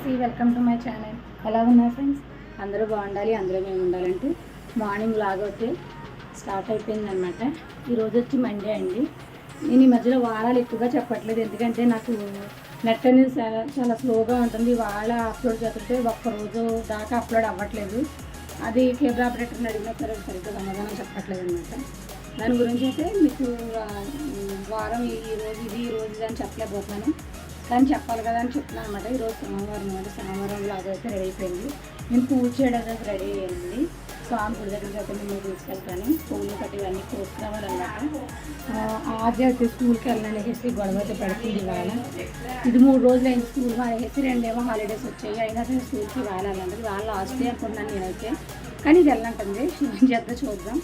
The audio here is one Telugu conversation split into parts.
Tulasi welcome to my channel. ఎలా ఉన్నారు ఫ్రెండ్స్? అందరూ బాగుండాలి, అందరూ మేము ఉండాలంటే మార్నింగ్ లాగౌట్ స్టార్ట్ అయిపోయిందనమాట. ఈరోజు వచ్చి మండే అండి. నేను ఈ మధ్యలో వారాలు ఎక్కువగా చెప్పట్లేదు, ఎందుకంటే నాకు నెట్ అనేది చాలా స్లోగా ఉంటుంది. వాళ్ళ అప్లోడ్ చేస్తుంటే ఒక్కరోజు దాకా అప్లోడ్ అవ్వట్లేదు. అది కేబుల్ ఆపరేటర్ని అడిగినా సరే సరిగ్గా సమాధానం చెప్పట్లేదు అనమాట. దాని గురించి అయితే మీకు వారం ఈ రోజు అని చెప్పలేకపోతున్నాను, కానీ చెప్పాలి కదా అని చెప్తున్నాను అనమాట. ఈరోజు సోమవారం లాగా అయితే రెడీ అయిపోయింది. నేను పూజ చేయడానికి రెడీ అయ్యింది. స్వామి గుడి దగ్గరికి అయితే మేము తీసుకెళ్తాను. పూలు కట్టి ఇవన్నీ కోసుకురావాలన్నమాట. ఆద్య అయితే స్కూల్కి వెళ్ళాలనేసి గొడవ అయితే పెడుతుంది ఇవాళ. ఇది 3 రోజులు అయింది స్కూల్ మానేసి, 2 ఏమో హాలిడేస్ వచ్చాయి. అయినా సరే స్కూల్కి వెళ్ళాలంటే వాళ్ళ లాస్ట్ డే అనుకున్నాను నేనైతే, కానీ ఇది వెళ్ళంటుంది. చేద్ద చూద్దాం.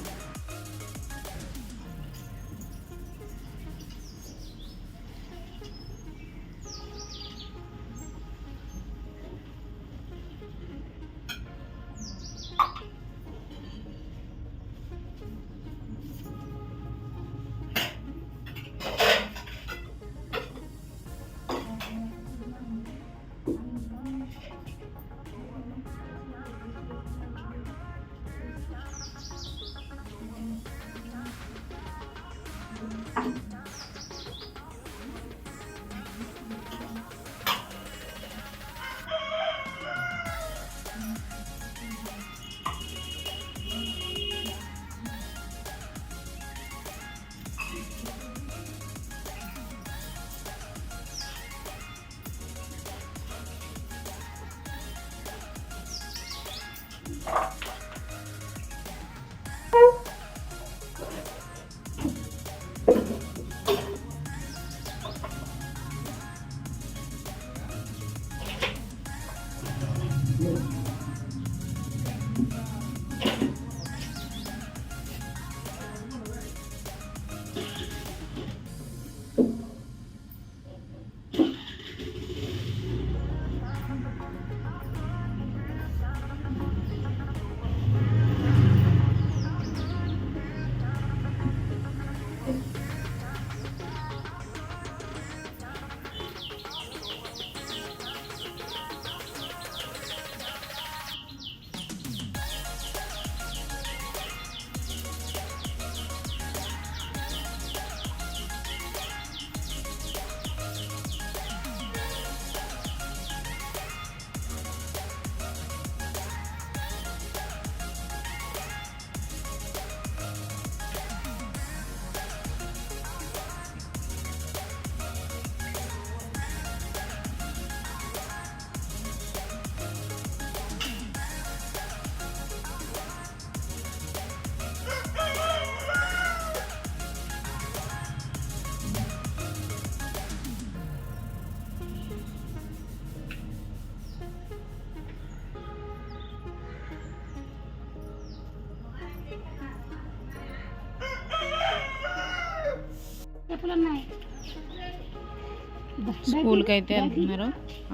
స్కూల్కి అయితే వెళ్తున్నారు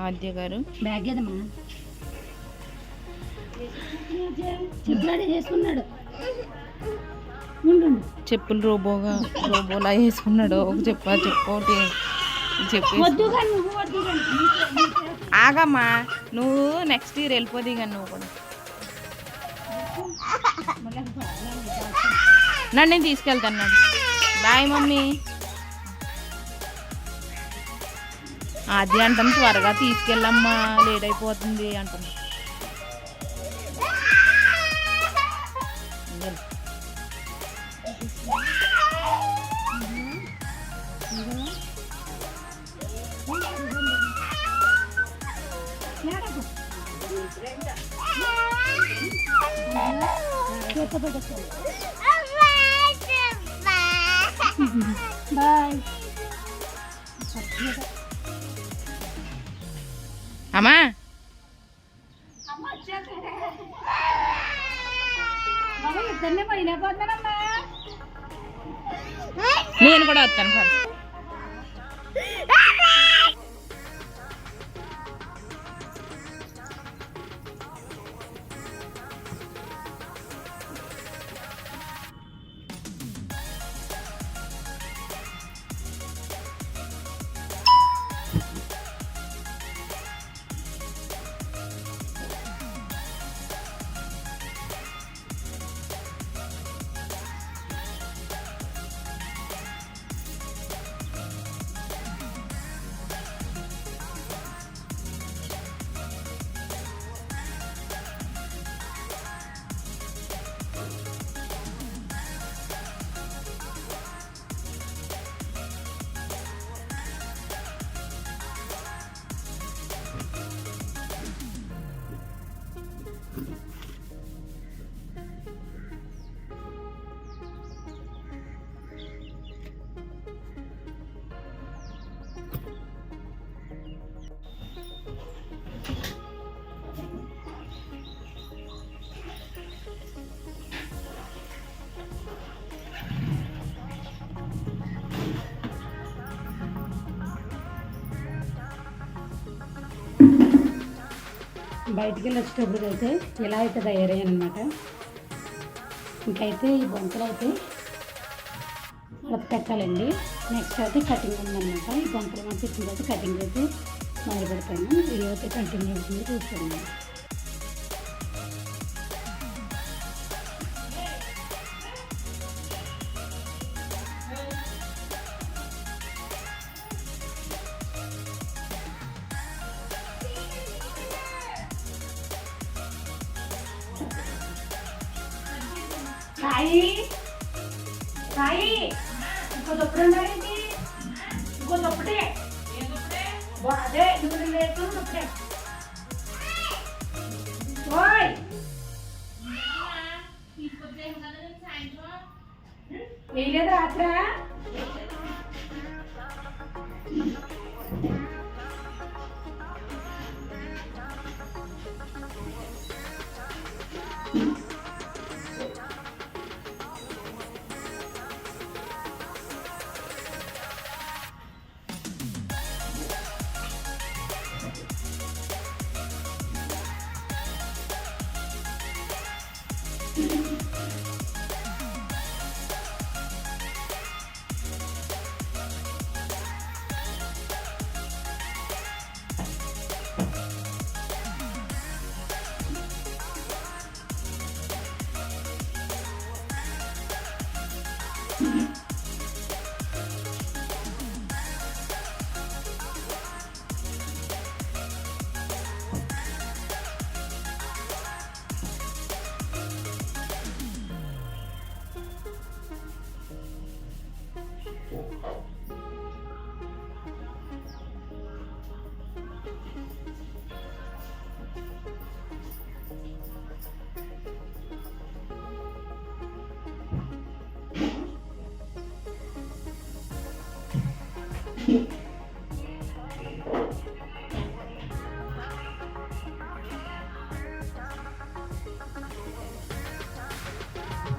ఆద్య గారు. బ్యాగ్ ఏదమ్మా చేసుకున్నాడు, చెప్పులు రోబోలా వేసుకున్నాడు. ఒక చెప్పి ఆగమ్మా, నువ్వు నెక్స్ట్ ఇయర్ వెళ్ళిపోది కానీ నువ్వు కూడా నన్ను నేను తీసుకెళ్తాను. Bye mummy. అది అంటాను త్వరగా తీసుకెళ్ళమ్మా, లేట్ అయిపోతుంది అంటుంది. బాయ్ అమ్మా నేను కూడా వస్తాను. బయటికి వెళ్ళి వచ్చేటప్పుడు అయితే ఇలా అయితే తయారయ్యాను అనమాట. ఇంకైతే ఈ బొంతలు అయితే మడత పెట్టాలండి. నెక్స్ట్ అయితే కటింగ్ ఉందన్నమాట. ఈ బొంతలు మనం పెట్టిన తర్వాత కటింగ్ అయితే మొదలు పెడతాను. వీడియో అయితే కంటిన్యూ అవుతుంది, చూస్తాను. సాయి సాయి ఇంకో దొప్పుడు ఉండాలండి. ఇంకో దొప్పుడే అదే నువ్వు లేదు దొప్పుడే. ఓయ్ వేయలేదు రాత్రా.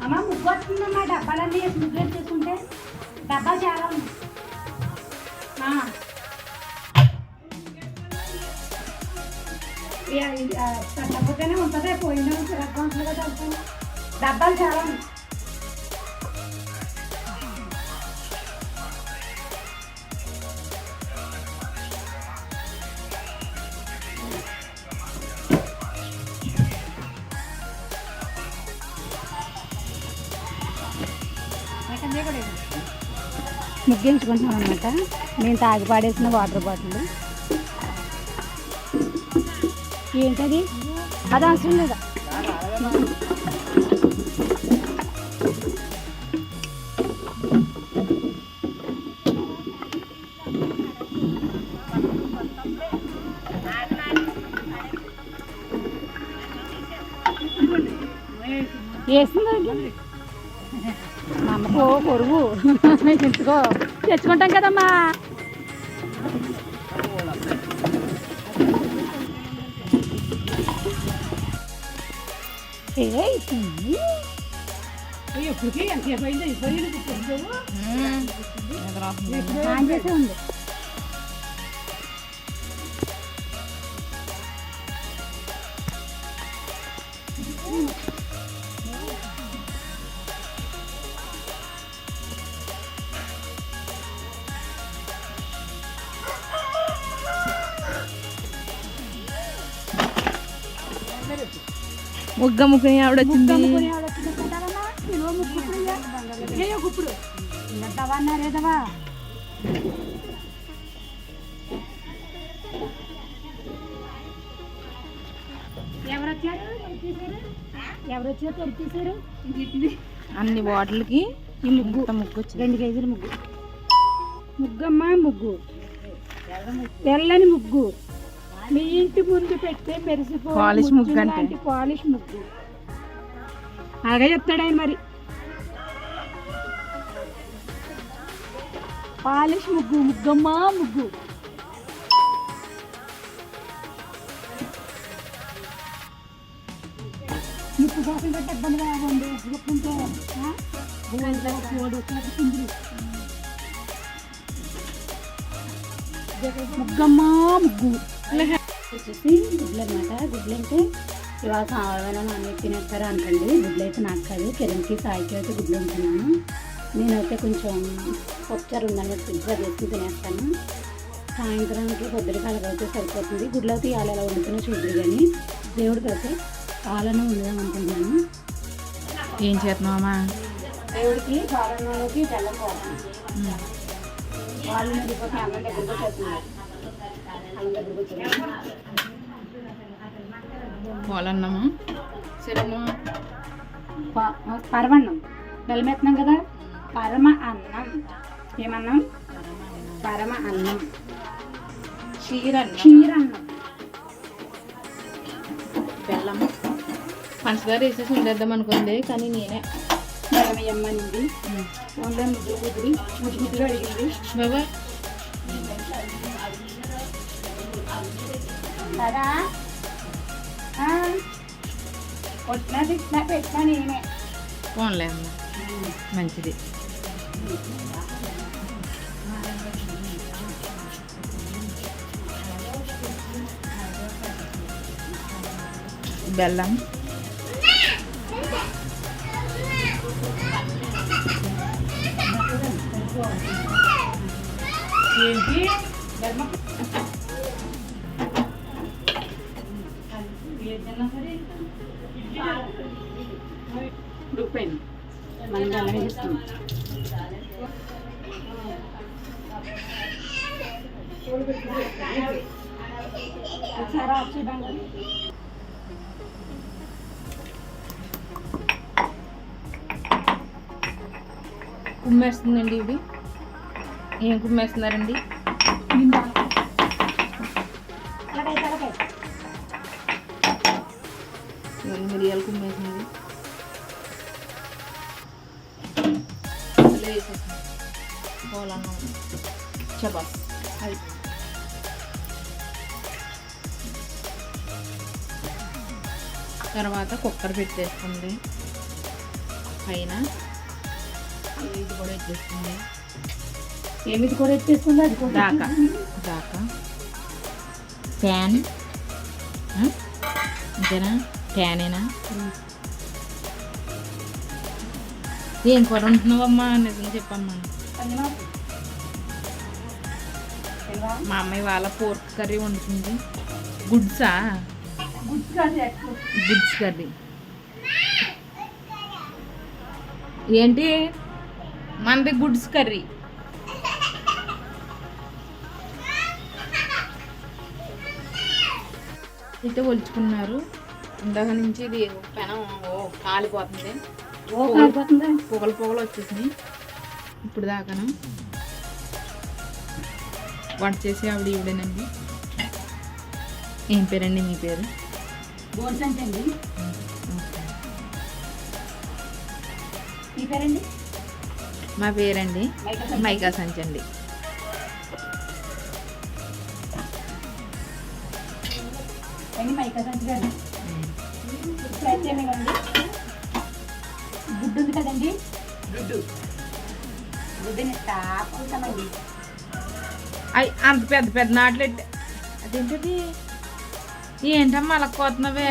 అమ్మ ముగ్గు వస్తుందమ్మా. డబ్బాలన్నీ వేసి ముగ్గు వేసుకుంటే డబ్బాలు చాలా ఉన్నాయి. తప్పకపోతేనే ఉంటుంది. పోయిన అకౌంట్లుగా చదువుతాను. డబ్బాలు చాలా ఉన్నాయి. ముగ్గించుకుంటున్నాం అనమాట. నేను తాగి పాడేసిన వాటర్ బాటిల్. ఏంటది? అది అవసరం లేదా? వేసింది మా అమ్మకో పొరుగు తెచ్చుకో తెచ్చుకుంటాం కదమ్మా. ఎప్పటికీ ఎంతసేపు అయింది ఆన్ చేసే ఉంది. ముగ్గ ముక్కుని ఆవిడొచ్చింది. ఎవరొచ్చారు తొలిచేశారు? అన్ని బాటిల్కి ఈ ముగ్గు ముగ్గు వచ్చింది. 2 కేజీల ముగ్గు. ముగ్గమ్మ ముగ్గు, తెల్లని ముగ్గు, మీ ఇంటి ముందు పెట్టే మెరిసిపో పాలిష్ ముగ్గు అంటే పాలిష్ ముగ్గు. అలాగే చెప్తాడు ఆయన. మరి పాలిష్ ముగ్గు, ముగ్గమ్మ ముగ్గు. ముగ్గు కోసం పెట్టే ఇబ్బంది కాదండి. చెప్పుకుంటే ముగ్గమ్మ ముగ్గు. వచ్చేసి గుడ్లు అనమాట. గుడ్లు అంటే ఇవాళ కావాలన్నా నాన్న తినేస్తారా అనుకోండి. గుడ్లు అయితే నాకు కాదు, కిరణ్కి సాయికి అయితే గుడ్లు ఉంటున్నాను. నేనైతే కొంచెం పప్పుచారు ఉందన్నమాట, ఫ్రిడ్జ్లో వేసుకుని తినేస్తాను. సాయంత్రానికి పొద్దున కలగైతే సరిపోతుంది. గుడ్లు అయితే ఇవాళ ఎలా వండుతున్నా చూద్దరు, కానీ దేవుడికి అయితే పాలన వండుదాం అనుకుంటున్నాను. ఏం చేస్తున్నావమ్మా? దేవుడికి పాలనలోకి బెల్లం పోతాను. వాళ్ళు వెళ్ళిపోతే అన్నం దగ్గరికి వచ్చేస్తున్నారు. అన్నం దగ్గరికి వచ్చేస్తున్నారు. పోలన్నమా సరేమ్మా. పరమన్నం బెల్లం ఎత్తున్నాం కదా, పరమ అన్నం. ఏమన్నాం? పరమ అన్నం, క్షీరన్నం. బెల్లం పంచదార వేసేసి ఉండేద్దాం అనుకుంది, కానీ నేనే బెల్లం వేయమ్మనింది. ఓన్లీ ముద్దుగా అడిగింది బాబా. కదా కొట్టినా తిట్టినా పెట్టినా నేనే. పోన్లే అమ్మ, మంచిది. బెల్లం ఏంటి బెల్లం ఉడిపోయింది. మనం బెల్లం వేస్తాం. ఒకసారి ఆఫ్ చేద్దాం. కుమ్మేస్తుందండి ఇది. ఏం కుమ్మేస్తున్నారండి? మిరియాలు కుమ్మేసింది. వేసేసింది పోలన్నం చపాస్. అది తర్వాత కుక్కర్ పెట్టేస్తుంది పైన. ఇది కూడా ఎత్తేస్తుంది. ఏమిది కూడా ఎత్తేస్తుంది? అది కూడా దాకా దాకా ప్యాన్ అంతేనా? ప్యానేనా? ఏం కూర ఉంటున్నావమ్మా? నిజం చెప్పమ్మా. మా అమ్మాయి వాళ్ళ పోర్క్ కర్రీ వండుతుంది. గుడ్సా? గుడ్స్ కర్రీ ఏంటి? మనది గుడ్స్ కర్రీ. అయితే ఒలుచుకున్నారు. ఇందాక నుంచి ఇది పెనం కాలిపోతుంది. పొగలు పొగలు వచ్చేసినాయి. ఇప్పుడు దాకాను వంట చేసి ఆవిడ ఈవిడేనండి. ఏం పేరండి మీ పేరు? అండి. మీ పేరండి? మా పేరండి మైకా సంచండి. మైకా సంచి గారు గుడ్డు ఉంది కదండి, గుడ్డుని తాపుతామండి. అవి అంత పెద్ద పెద్ద నాట్లు అదేంటది? ఏంటమ్మా అలా కోతున్నావే?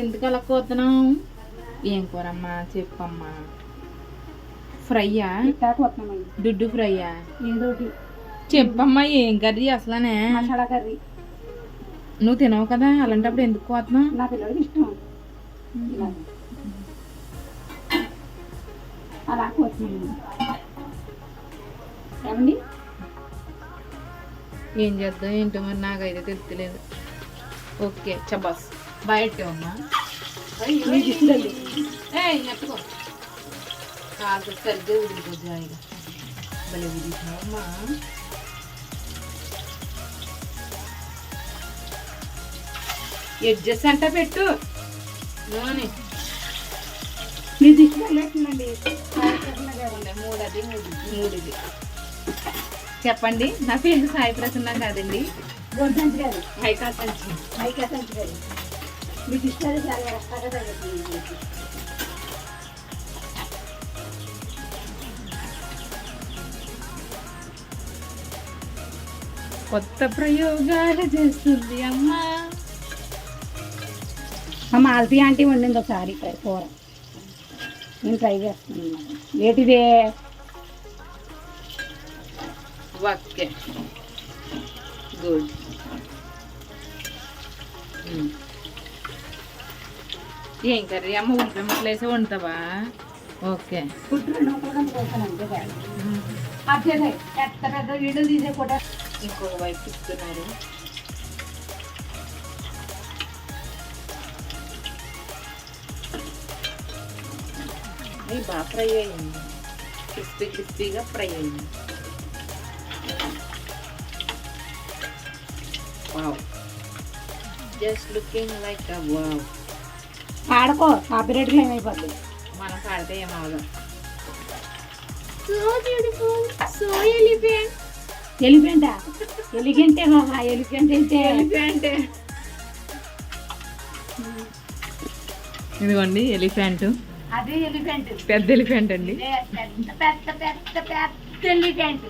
ఎందుకు అలా కోతున్నావు? ఏం కూరమ్మా చెప్పమ్మా. ఫ్రైయా? దుడ్డు ఫ్రైయా? ఏదోటి చెప్పమ్మా. ఏం కర్రీ అసలనే? మసాలా కర్రీ. నువ్వు తినవు కదా, అలాంటప్పుడు ఎందుకు కోతున్నావు? నా పిల్లలకి ఇష్టం అలా కోతున్నాను. ఏమండి ఏం చేద్దాం ఏంటో మరి, నాకైతే తెలుస్తలేదు. ఓకే చబాస్. బయట ఉన్నా ఎత్తుకో కాదు సరిగ్గా ఉడికిపోద్ది. భలే ఉడికినావమ్మా. ఎడ్జెస్ అంట పెట్టు నూనె. మూడుది. చెప్పండి. నా పేరు సాయి ప్రసన్న కాదండి, గొంతంచి గారు. మైకా సంచి. మైకా సంచి గారు. మీకు ఇష్టాలు చాలా వస్తాగా తగ్గుతుంది. కొత్త ప్రయోగాలు చేస్తుంది అమ్మా. మా మాలతీ ఆంటీ వండింది ఒకసారి కూర, నేను ట్రై చేస్తున్నాను. ఏంటిదే? Okay good. ఏం కర్రీ అమ్మ? ఉల్లిపాయ ముక్కలు వేసి వండుతావా? ఓకే. పెద్ద వీడియో తీసే కూడా ఇంకొక వైపు ఇస్తున్నారు. అది బాగా ఫ్రై అయ్యింది, క్రిస్పీగా ఫ్రై అయ్యింది. Wow, just looking like a wow. ఆడుకో, కాపీరైట్లు ఏమైపోతుంది. మనం పాడితే ఏమవుదాం. So beautiful, so elephant. ఎలిఫెంటా? ఎలిగెంటే బాబా, ఎలిఫెంట్ అంటే ఎలిఫెంట్. ఇదిగోండి ఎలిఫెంట్. అదే ఎలిఫెంట్, పెద్ద ఎలిఫెంట్ అండి. పెద్ద పెద్ద పెద్ద పెద్ద ఎలిఫెంట్.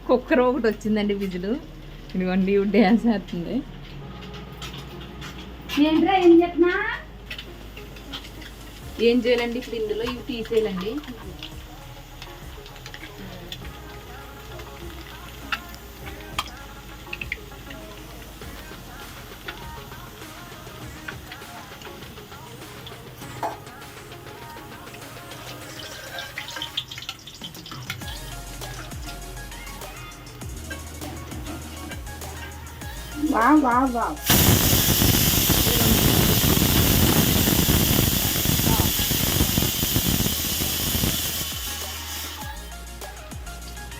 కుక్కర్ ఒకటి వచ్చిందండి విజులు. ఇదిగోండి డ్యాన్స్ వేస్తుంది. ఏంట్రా ఏం చెప్పినా? ఏం చేయాలండి ఇప్పుడు ఇందులో? ఇవి తీసేయాలండి. Wow wow wow.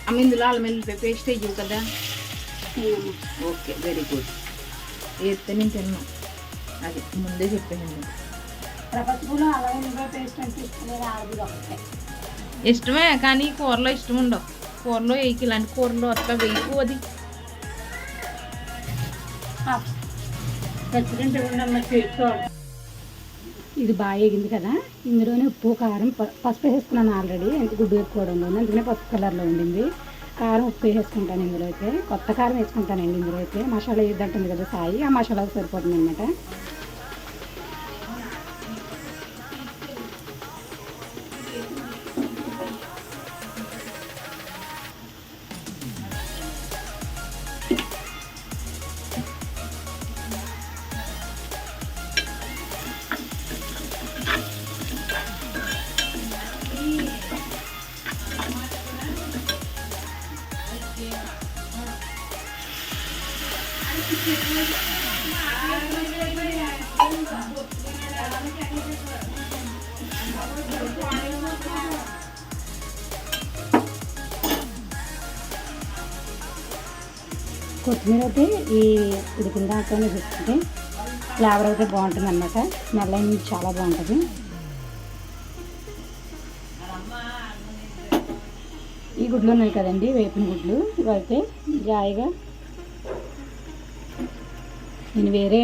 అమ్మ ఇందులో అల్లం వెల్లుల్లి పేస్ట్ వేయవు కదా? Okay, very good. వేస్తే నేను తిన్నా, అది ముందే చెప్పాను. ప్రపంచంలో అల్లం వెల్లుల్లి పేస్ట్ అంటే ఇష్టమే రాదు ఒకటే. ఇష్టమే, కానీ కూరలో ఇష్టం ఉండవు. కూరలో వేయకి, ఇలాంటి కూరలో అట్లా వేయకు. అది ఇది బాగా ఎగింది కదా, ఇందులోనే ఉప్పు కారం పసుపు వేసుకున్నాను ఆల్రెడీ. ఎంత గుడ్డు వేసుకోవడం లేదు, అందుకనే పసుపు కలర్లో ఉండింది. కారం ఉప్పు వేసుకుంటాను ఇందులో అయితే. కొత్త కారం వేసుకుంటానండి ఇందులో అయితే. మసాలా వేద్దంటుంది కదా సాయి, ఆ మసాలాకు సరిపోతుంది అనమాట. కొత్తిమీర అయితే ఈ ఉడికిన దాంట్లోనే చూసుకుంటే ఫ్లేవర్ అయితే బాగుంటుంది అనమాట. స్మెల్ అనేది చాలా బాగుంటుంది. ఈ గుడ్లు ఉన్నాయి కదండి, వేపిన గుడ్లు. ఇవైతే జాయిగా నేను వేరే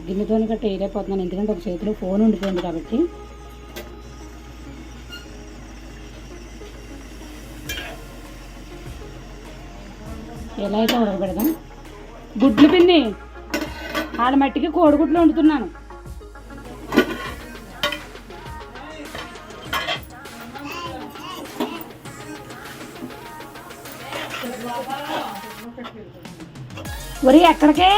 గిన్నెతో గట్రా వేయలేకపోతున్నాను, ఎందుకంటే ఒక చేతిలో ఫోన్ ఉండిపోయింది కాబట్టి. ఎలా అయితే ఉడకబెడదాం. గుడ్లు పిన్ని ఆడ మట్టికి కోడిగుడ్లు వండుతున్నాను. ఒరి ఎక్కడికే?